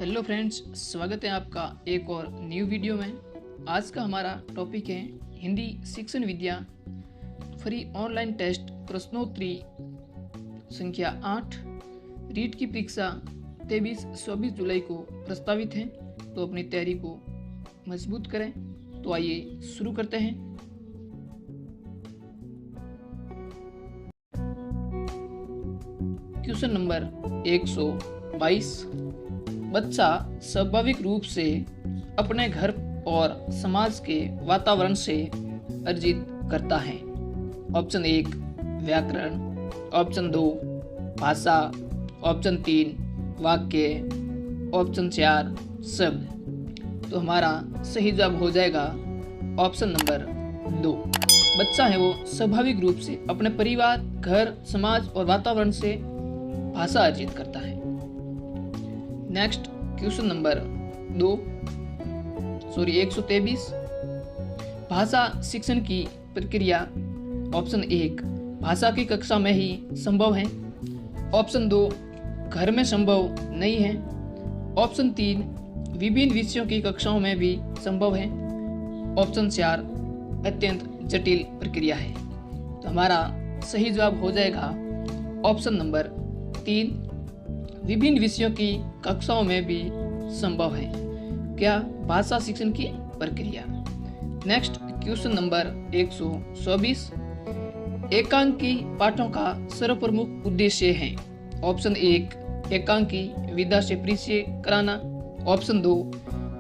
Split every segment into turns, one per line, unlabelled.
Hello friends, स्वागत है आपका एक और न्यू वीडियो में। आज का हमारा टॉपिक है हिंदी शिक्षण विद्या फ्री ऑनलाइन टेस्ट प्रश्नोत्तरी संख्या 8। रीट की परीक्षा 23-24 जुलाई को प्रस्तावित है, तो अपनी तैयारी को मजबूत करें। तो आइए शुरू करते हैं। Question number 122। बच्चा स्वाभाविक रूप से अपने घर और समाज के वातावरण से अर्जित करता है। ऑप्शन 1 व्याकरण, ऑप्शन 2 भाषा, ऑप्शन 3 वाक्य, ऑप्शन 4 शब्द। तो हमारा सही जवाब हो जाएगा ऑप्शन नंबर 2। बच्चा है वो स्वाभाविक रूप से अपने परिवार, घर, समाज और वातावरण से भाषा अर्जित करता है। Next question number 123। भाषा शिक्षण की प्रक्रिया। ऑप्शन 1 भाषा की कक्षा में ही संभव है, ऑप्शन 2 घर में संभव नहीं है, ऑप्शन 3 विभिन्न विषयों की कक्षाओं में भी संभव है, ऑप्शन 4 अत्यंत जटिल प्रक्रिया है। तो हमारा सही जवाब हो जाएगा ऑप्शन नंबर 3 विभिन्न विषयों की कक्षाओं में भी संभव है। क्या? भाषा शिक्षण की प्रक्रिया। Next question number 124। एकांकी पाठों का सर्वप्रमुख उद्देश्य है। ऑप्शन 1 एकांकी विधा से परिचय कराना, ऑप्शन 2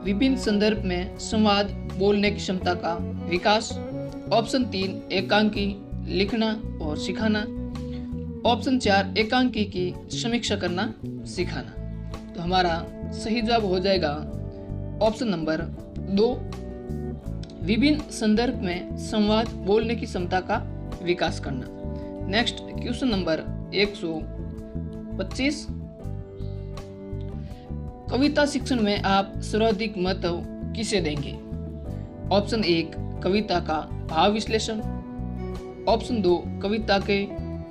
विभिन्न संदर्भ में संवाद बोलने की क्षमता का विकास, ऑप्शन 3 एकांकी लिखना और सिखाना, ऑप्शन 4 एकांकी की समीक्षा करना सिखाना। तो हमारा सही जवाब हो जाएगा ऑप्शन नंबर 2 विभिन्न संदर्भ में संवाद बोलने की क्षमता का विकास करना। Next question number 125। कविता शिक्षण में आप सर्वाधिक महत्व किसे देंगे? ऑप्शन 1 कविता का भाव विश्लेषण, ऑप्शन 2 कविता के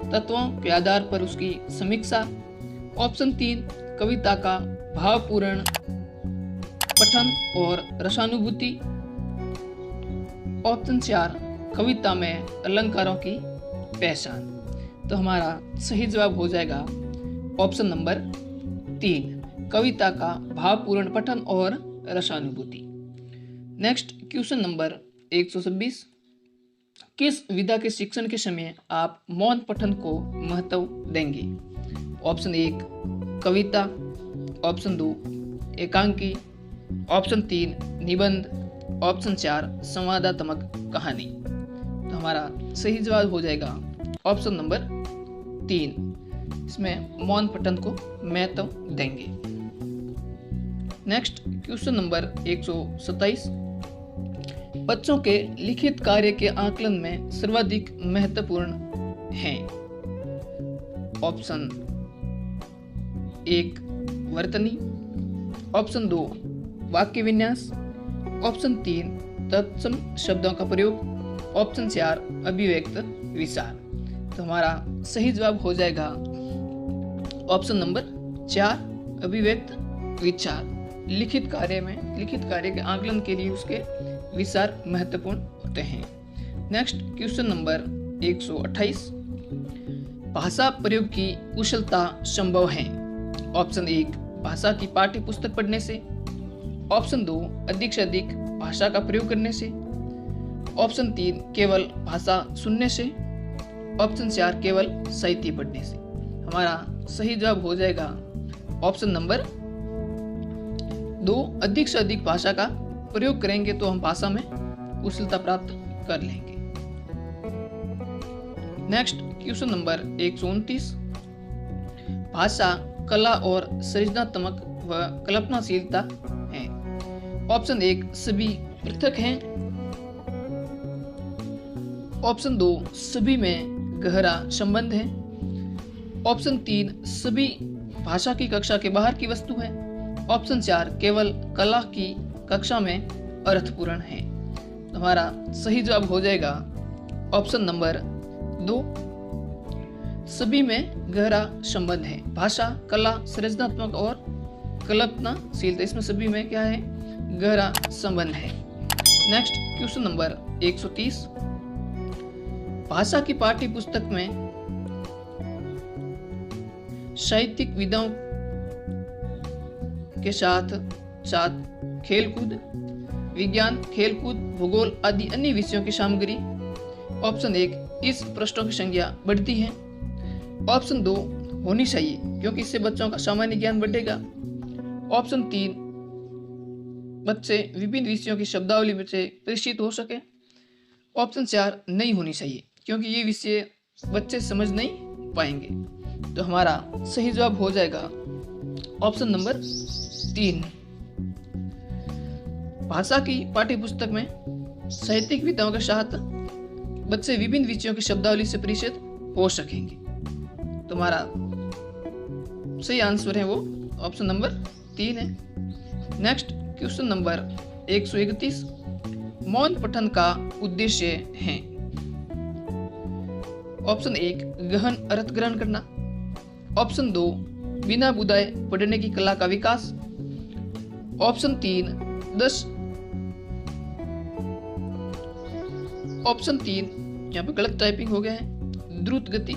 तत्वों के आधार पर उसकी समीक्षा, ऑप्शन 3 कविता का भावपूर्ण पठन और रसानुभूति, ऑप्शन 4 कविता में अलंकारों की पहचान। तो हमारा सही जवाब हो जाएगा ऑप्शन नंबर 3 कविता का भावपूर्ण पठन और रसानुभूति। Next question number 126। किस विधा के शिक्षण के समय आप मौन पठन को महत्व देंगे? ऑप्शन 1 कविता, ऑप्शन 2 एकांकी, ऑप्शन 3 निबंध, ऑप्शन 4 संवादात्मक कहानी। तो हमारा सही जवाब हो जाएगा ऑप्शन नंबर 3, इसमें मौन पठन को महत्व देंगे। Next question number 127। बच्चों के लिखित कार्य के आकलन में सर्वाधिक महत्वपूर्ण हैं। ऑप्शन 1 वर्तनी, ऑप्शन 2 वाक्य विन्यास, ऑप्शन 3 तत्सम शब्दों का प्रयोग, ऑप्शन 4 अभिव्यक्त विचार। तो हमारा सही जवाब हो जाएगा ऑप्शन नंबर 4 अभिव्यक्त विचार। लिखित कार्य के आकलन के लिए उसके विचार महत्वपूर्ण होते हैं। Next question number 128। भाषा प्रयोग की कुशलता संभव है। ऑप्शन 1 भाषा की पाठ्य पुस्तक पढ़ने से, ऑप्शन 2 अधिक से अधिक भाषा का प्रयोग करने से, ऑप्शन 3 केवल भाषा सुनने से, ऑप्शन 4 केवल साहित्य पढ़ने से। हमारा सही जवाब हो जाएगा ऑप्शन नंबर 2 अधिक से अधिक भाषा का प्रयोग करेंगे तो हम भाषा में कुशलता प्राप्त कर लेंगे। Next question number 129। भाषा कला और सृजनात्मक व कल्पनाशीलता है। ऑप्शन 1 सभी पृथक हैं, ऑप्शन 2 सभी में गहरा संबंध है, ऑप्शन 3 सभी भाषा की कक्षा के बाहर की वस्तु है, ऑप्शन 4 केवल कला की कक्षा में अर्थपूर्ण है। हमारा सही जवाब हो जाएगा ऑप्शन नंबर 2 सभी में गहरा संबंध है। भाषा, कला, सृजनात्मक और कल्पनाशीलता, इसमें सभी में क्या है, गहरा संबंध है। नेक्स्ट क्वेश्चन नंबर 130, भाषा की पाठ्य पुस्तक में साहित्यिक विधाओं के साथ साथ खेलकूद, विज्ञान, खेलकूद, भूगोल आदि अन्य विषयों की सामग्री ऑप्शन 1 इस पृष्ठों की संख्या बढ़ती है। ऑप्शन 2 होनी चाहिए क्योंकि इससे बच्चों का सामान्य ज्ञान बढ़ेगा। ऑप्शन 3 बच्चे विभिन्न विषयों की शब्दावली में से परिचित हो सके। ऑप्शन 4 नहीं होनी चाहिए क्योंकि ये विषय बच्चे समझ नहीं पाएंगे। तो हमारा सही जवाब हो जाएगा ऑप्शन नंबर 3। भाषा की पाठ्य पुस्तक में साहित्यिक विधाओं के साथ बच्चे विभिन्न विषयों की शब्दावली से परिचित हो सकेंगे। तो हमारा सही आंसर है वो ऑप्शन नंबर 3 है। नेक्स्ट क्वेश्चन नंबर 131, मौन पठन का उद्देश्य है। ऑप्शन 1 गहन अर्थ ग्रहण करना। ऑप्शन 2 बिना बुदाए पढ़ने की कला का विकास। ऑप्शन 3 ऑप्शन 3 यहाँ पे गलत टाइपिंग हो गया है, द्रुत गति।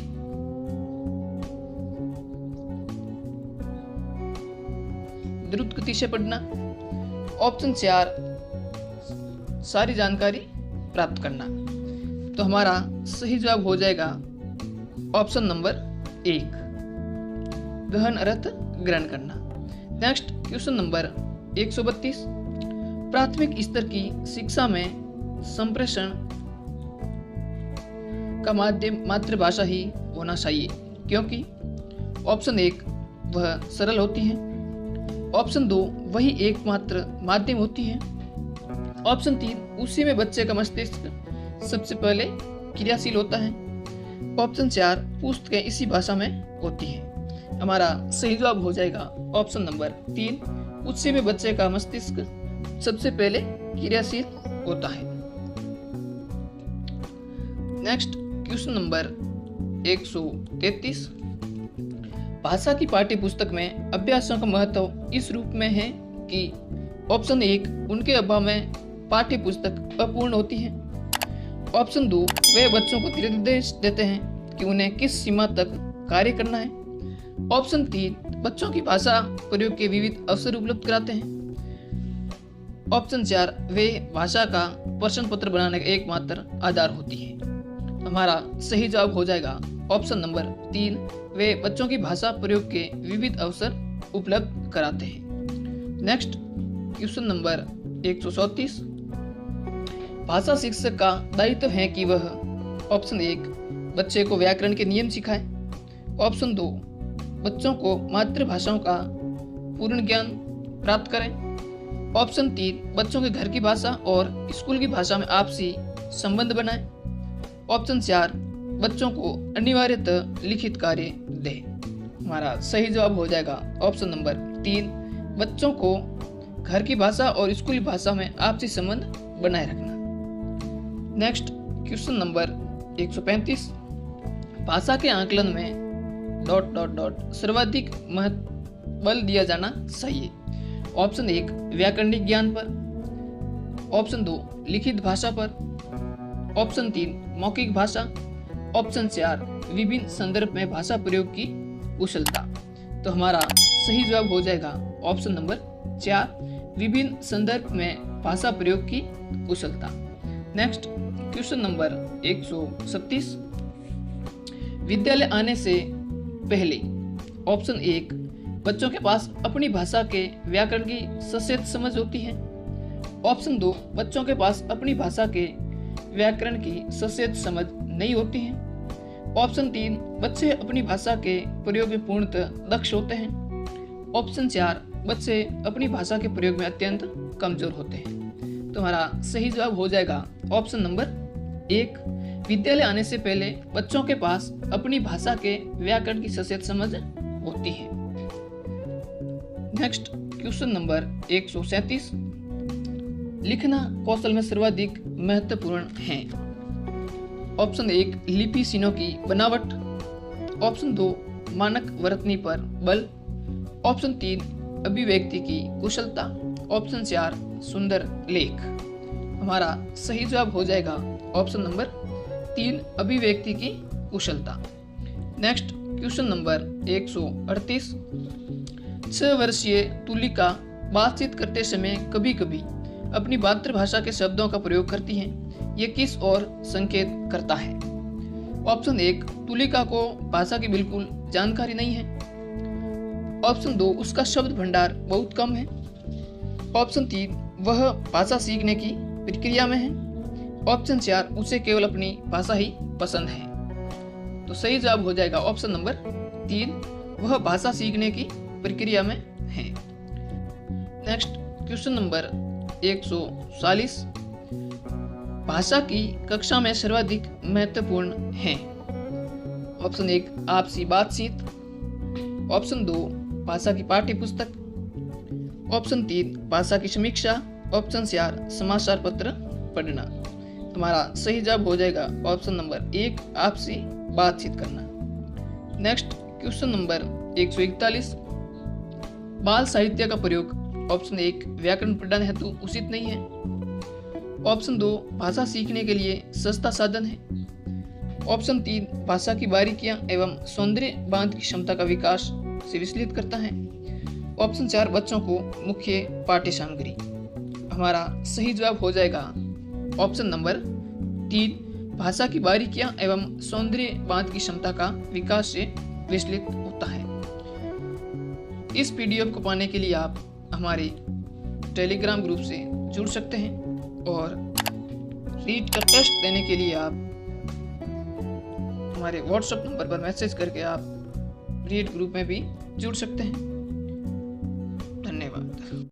द्रुत गति से पढ़ना। ऑप्शन 4 सारी जानकारी प्राप्त करना। तो हमारा सही जवाब हो जाएगा ऑप्शन नंबर 1 गहन अर्थ ग्रहण करना। नेक्स्ट क्वेश्चन नंबर 132, प्राथमिक स्तर की शिक्षा में संप्रेषण का माध्यम मातृभाषा ही होना चाहिए क्योंकि ऑप्शन 1 वह सरल होती है। ऑप्शन 2 वही एकमात्र माध्यम होती है। ऑप्शन 3 उसी में बच्चे का मस्तिष्क सबसे पहले क्रियाशील होता है। ऑप्शन 4 पुस्तकें इसी भाषा में होती है। हमारा सही जवाब हो जाएगा ऑप्शन नंबर 3 उसी में बच्चे का मस्तिष्क सबसे पहले क्रियाशील होता है। नेक्स्ट क्वेश्चन नंबर 133, भाषा की पाठ्य पुस्तक में अभ्यासों का महत्व इस रूप में है कि ऑप्शन 1 उनके अभाव में पाठ्य पुस्तक अपूर्ण होती है। ऑप्शन 2 वे बच्चों को निर्देश देते हैं कि उन्हें किस सीमा तक कार्य करना है। ऑप्शन 3 बच्चों की भाषा प्रयोग के विविध अवसर उपलब्ध कराते हैं। ऑप्शन 4 वे भाषा का प्रश्न पत्र बनाने का एकमात्र आधार होती है। हमारा सही जवाब हो जाएगा ऑप्शन नंबर 3 वे बच्चों की भाषा प्रयोग के विविध अवसर उपलब्ध कराते हैं। नेक्स्ट क्वेश्चन नंबर 134, भाषा शिक्षक का दायित्व है कि वह ऑप्शन 1 बच्चे को व्याकरण के नियम सिखाए। ऑप्शन 2 बच्चों को मातृभाषाओं का पूर्ण ज्ञान प्राप्त करें। ऑप्शन 3 बच्चों के घर की भाषा और स्कूल की भाषा में आपसी संबंध बनाए। ऑप्शन 4 बच्चों को अनिवार्यतः लिखित कार्य दे। हमारा सही जवाब हो जाएगा ऑप्शन नंबर 3 बच्चों को घर की भाषा और स्कूली भाषा में आपसी संबंध बनाए रखना। नेक्स्ट क्वेश्चन नंबर 135, भाषा के आकलन में ... सर्वाधिक महत्व बल दिया जाना चाहिए। ऑप्शन 1 व्याकरणिक ज्ञान पर। ऑप्शन 2 लिखित भाषा पर। ऑप्शन 3 मौखिक भाषा। ऑप्शन 4 विभिन्न संदर्भ में भाषा प्रयोग की कुशलता। तो हमारा सही जवाब हो जाएगा ऑप्शन नंबर 4 विभिन्न संदर्भ में भाषा प्रयोग की कुशलता। नेक्स्ट क्वेश्चन नंबर 137, विद्यालय आने से पहले ऑप्शन 1 बच्चों के पास अपनी भाषा के व्याकरण की सचेत समझ होती है। ऑप्शन 2 बच्चों के पास अपनी भाषा के व्याकरण की सचेत समझ नहीं होती है। ऑप्शन 3 बच्चे अपनी भाषा के प्रयोग में पूर्णतः दक्ष होते हैं। ऑप्शन 4 बच्चे अपनी भाषा के प्रयोग में अत्यंत कमजोर होते हैं। तो हमारा सही जवाब हो जाएगा ऑप्शन नंबर 1 विद्यालय आने से पहले बच्चों के पास अपनी भाषा के व्याकरण की सचेत समझ होती है। नेक्स्ट क्वेश्चन नंबर 137, लिखना कौशल में सर्वाधिक महत्वपूर्ण है। ऑप्शन 1 लिपि चिन्हों की बनावट। ऑप्शन 2 मानक वर्तनी पर बल। ऑप्शन 3 अभिव्यक्ति की कुशलता। ऑप्शन 4 सुंदर लेख। हमारा सही जवाब हो जाएगा ऑप्शन नंबर 3 अभिव्यक्ति की कुशलता। Next question number 138। 6 वर्षीय तुलिका बातचीत करते समय कभी कभी अपनी मातृभाषा के शब्दों का प्रयोग करती है। ये किस ओर संकेत करता है? ऑप्शन 1 तुलिका को भाषा की बिल्कुल जानकारी नहीं है। ऑप्शन 2 उसका शब्द भंडार बहुत कम है। ऑप्शन 3 वह भाषा सीखने की प्रक्रिया में है। ऑप्शन 4 उसे केवल अपनी भाषा ही पसंद है। तो सही जवाब हो जाएगा ऑप्शन नंबर 3 वह भाषा सीखने की प्रक्रिया में है। Next question number 140। भाषा की कक्षा में सर्वाधिक महत्वपूर्ण है। ऑप्शन 1 आपसी बातचीत। ऑप्शन 2 भाषा की पाठ्य पुस्तक। ऑप्शन 3 भाषा की समीक्षा। ऑप्शन 4 समाचार पत्र पढ़ना। हमारा सही जवाब हो जाएगा ऑप्शन नंबर 1 आपसी बातचीत करना। Next question number 141। बाल साहित्य का प्रयोग ऑप्शन 1 व्याकरण पढ़ने हेतु उचित नहीं है। ऑप्शन 2 भाषा सीखने के लिए सस्ता साधन है। ऑप्शन 3 भाषा की बारीकियां एवं सौंदर्य बांध की क्षमता का विकास से विचलित करता है। ऑप्शन 4 बच्चों को मुख्य पाठ्य सामग्री। हमारा सही जवाब हो जाएगा ऑप्शन नंबर 3 भाषा की बारीकियां एवं सौंदर्य बांध की क्षमता का विकास से विचलित होता है। इस पीडीएफ को पाने के लिए आप हमारे टेलीग्राम ग्रुप से जुड़ सकते हैं और रीड का टेस्ट देने के लिए आप हमारे व्हाट्सएप नंबर पर मैसेज करके आप रीड ग्रुप में भी जुड़ सकते हैं।